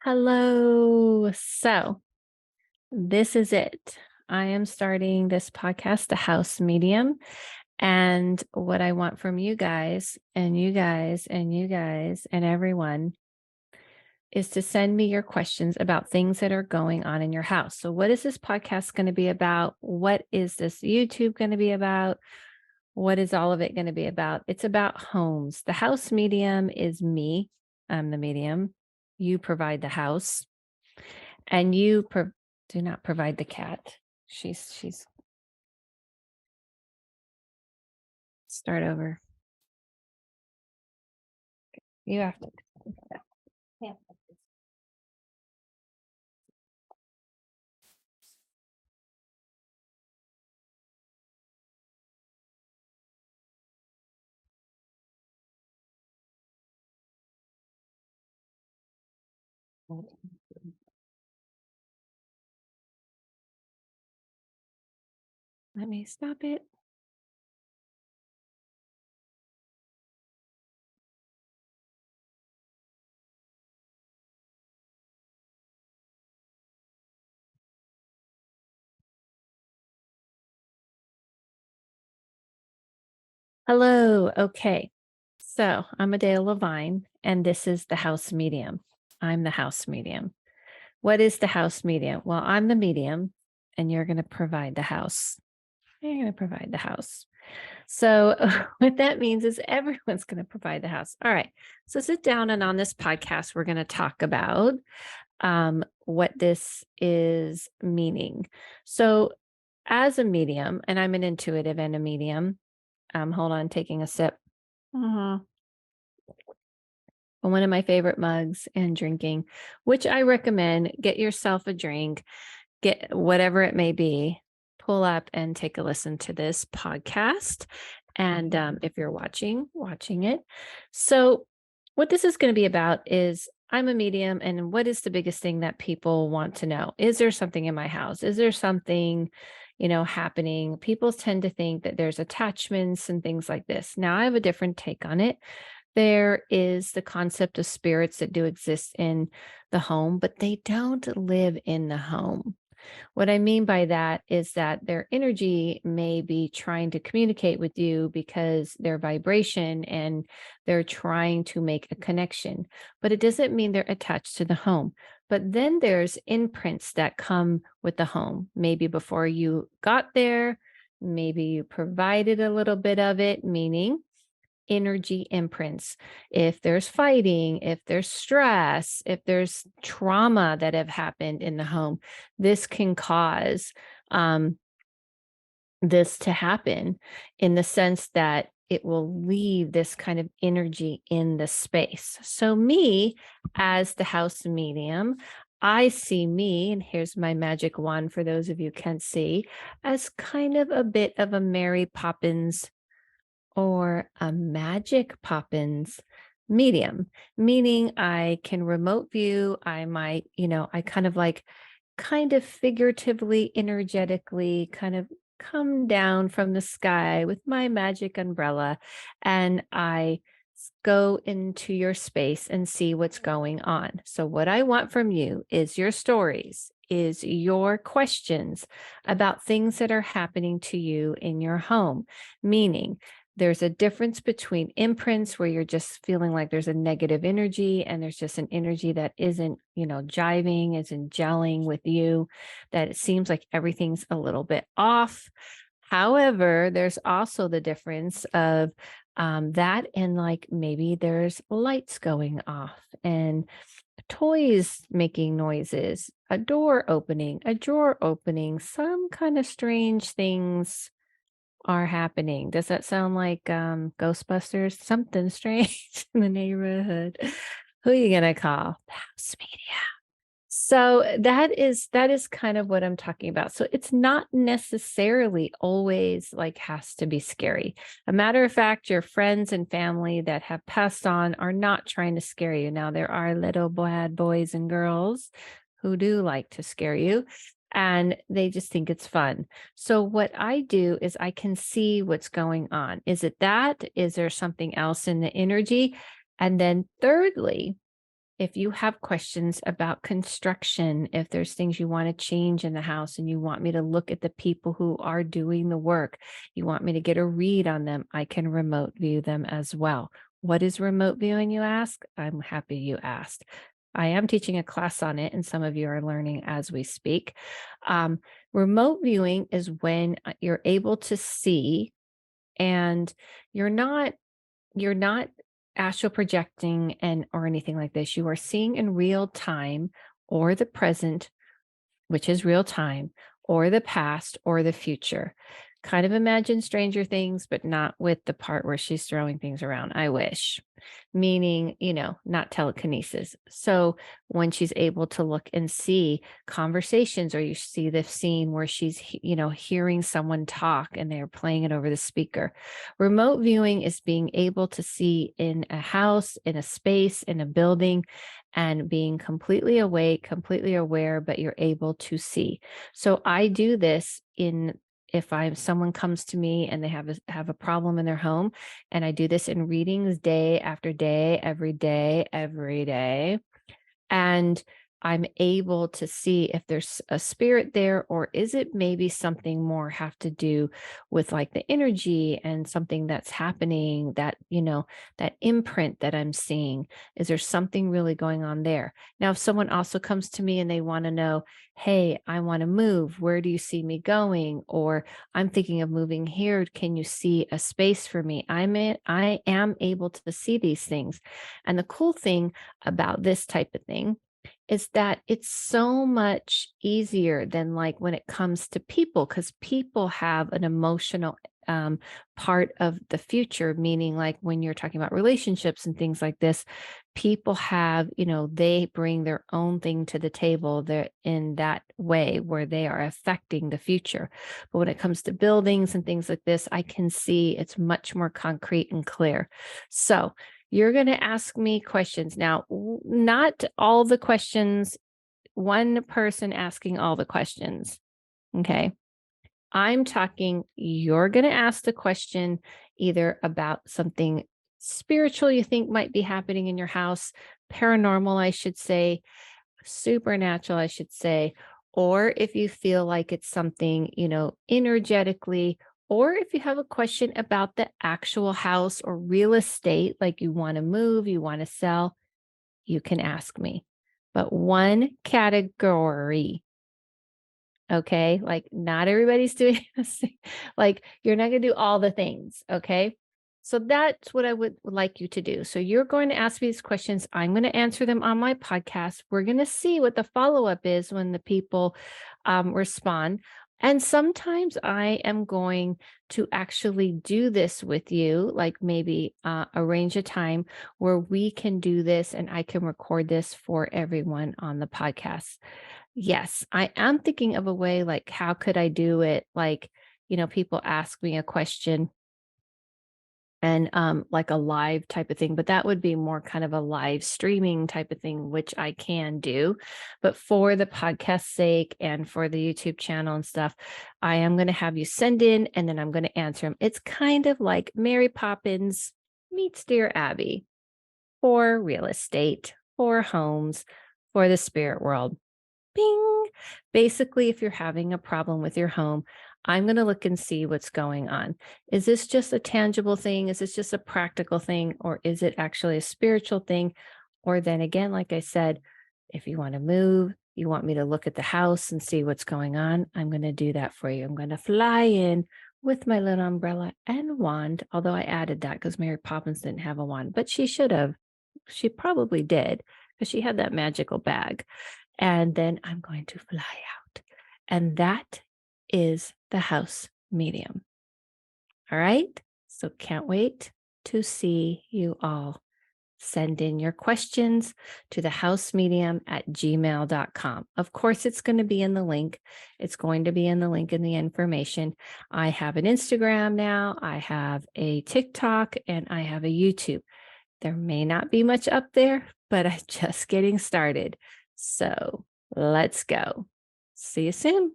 Hello. So this is it. I am starting this podcast, The House Medium. And what I want from you guys and you guys and you guys and everyone is to send me your questions about things that are going on in your house. So, what is this podcast going to be about? What is this YouTube going to be about? What is all of it going to be about? It's about homes. The house medium is me. I'm the medium. You provide the house. And you do not provide the cat. She's start over. You have to. Yeah. Let me stop it. Hello. Okay. So I'm Adele Levine, and this is the house medium. I'm the house medium. What is the house medium? Well, I'm the medium, and you're going to provide the house. You're going to provide the house. So, what that means is everyone's going to provide the house. All right. So, sit down, and on this podcast, we're going to talk about what this is meaning. So, as a medium, and I'm an intuitive and a medium, hold on, taking a sip. One of my favorite mugs and drinking, which I recommend. Get yourself a drink, get whatever it may be, pull up and take a listen to this podcast. And if you're watching it. So, what this is going to be about is I'm a medium, and what is the biggest thing that people want to know? Is there something in my house? Is there something, happening? People tend to think that there's attachments and things like this. Now, I have a different take on it. There is the concept of spirits that do exist in the home, but they don't live in the home. What I mean by that is that their energy may be trying to communicate with you because their vibration and they're trying to make a connection, but it doesn't mean they're attached to the home. But then there's imprints that come with the home. Maybe before you got there, maybe you provided a little bit of it, meaning energy imprints. If there's fighting, if there's stress, if there's trauma that have happened in the home, this can cause this to happen in the sense that it will leave this kind of energy in the space. So, me as the house medium, I see me, and here's my magic wand for those of you who can't see, as kind of a bit of a Mary Poppins or a Magic Poppins medium, meaning I can remote view. I might, I kind of figuratively, energetically kind of come down from the sky with my magic umbrella, and I go into your space and see what's going on. So, what I want from you is your stories, is your questions about things that are happening to you in your home, meaning there's a difference between imprints where you're just feeling like there's a negative energy and there's just an energy that isn't, jiving, isn't gelling with you, that it seems like everything's a little bit off. However, there's also the difference of that and like maybe there's lights going off and toys making noises, a door opening, a drawer opening, some kind of strange things are happening. Does that sound like Ghostbusters? Something strange in the neighborhood. Who are you gonna call? The house media. So that is kind of what I'm talking about. So it's not necessarily always like has to be scary. A matter of fact, your friends and family that have passed on are not trying to scare you. Now there are little bad boys and girls who do like to scare you, and they just think it's fun. So what I do is I can see what's going on. Is it that? Is there something else in the energy? And then thirdly, if you have questions about construction, if there's things you want to change in the house and you want me to look at the people who are doing the work, you want me to get a read on them, I can remote view them as well. What is remote viewing, you ask? I'm happy you asked. I am teaching a class on it, and some of you are learning as we speak. Remote viewing is when you're able to see, and you're not astral projecting and or anything like this. You are seeing in real time or the present, which is real time, or the past or the future. Kind of imagine Stranger Things, but not with the part where she's throwing things around. I wish. Meaning, not telekinesis. So when she's able to look and see conversations, or you see the scene where she's, hearing someone talk and they're playing it over the speaker. Remote viewing is being able to see in a house, in a space, in a building, and being completely awake, completely aware, but you're able to see. So I do this if someone comes to me and they have a problem in their home, and I do this in readings day after day, every day. And I'm able to see if there's a spirit there, or is it maybe something more have to do with like the energy and something that's happening, that, that imprint that I'm seeing. Is there something really going on there? Now, if someone also comes to me and they want to know, hey, I want to move, where do you see me going? Or I'm thinking of moving here. Can you see a space for me? I am able to see these things. And the cool thing about this type of thing is that it's so much easier than like when it comes to people, because people have an emotional part of the future, meaning like when you're talking about relationships and things like this, people have, they bring their own thing to the table there in that way where they are affecting the future. But when it comes to buildings and things like this, I can see it's much more concrete and clear. So you're going to ask me questions. Now, not all the questions, one person asking all the questions. Okay. I'm talking, you're going to ask the question either about something spiritual you think might be happening in your house, paranormal, I should say, supernatural, I should say, or if you feel like it's something, energetically, or if you have a question about the actual house or real estate, like you want to move, you want to sell, you can ask me. But one category. Okay. Like not everybody's doing this. Like you're not going to do all the things. Okay. So that's what I would like you to do. So you're going to ask me these questions. I'm going to answer them on my podcast. We're going to see what the follow-up is when the people respond. And sometimes I am going to actually do this with you, like maybe arrange a time where we can do this and I can record this for everyone on the podcast. Yes, I am thinking of a way, like, how could I do it? Like, people ask me a question and like a live type of thing, but that would be more kind of a live streaming type of thing, which I can do. But for the podcast sake and for the YouTube channel and stuff, I am going to have you send in and then I'm going to answer them. It's kind of like Mary Poppins meets Dear Abby for real estate, for homes, for the spirit world. Bing. Basically, if you're having a problem with your home, I'm going to look and see what's going on. Is this just a tangible thing? Is this just a practical thing? Or is it actually a spiritual thing? Or then again, like I said, if you want to move, you want me to look at the house and see what's going on, I'm going to do that for you. I'm going to fly in with my little umbrella and wand, although I added that because Mary Poppins didn't have a wand, but she should have. She probably did because she had that magical bag. And then I'm going to fly out. And that is the house medium. All right. So can't wait to see you all. Send in your questions to the housemedium@gmail.com. Of course, it's going to be in the link. It's going to be in the link in the information. I have an Instagram now. I have a TikTok and I have a YouTube. There may not be much up there, but I'm just getting started. So let's go. See you soon.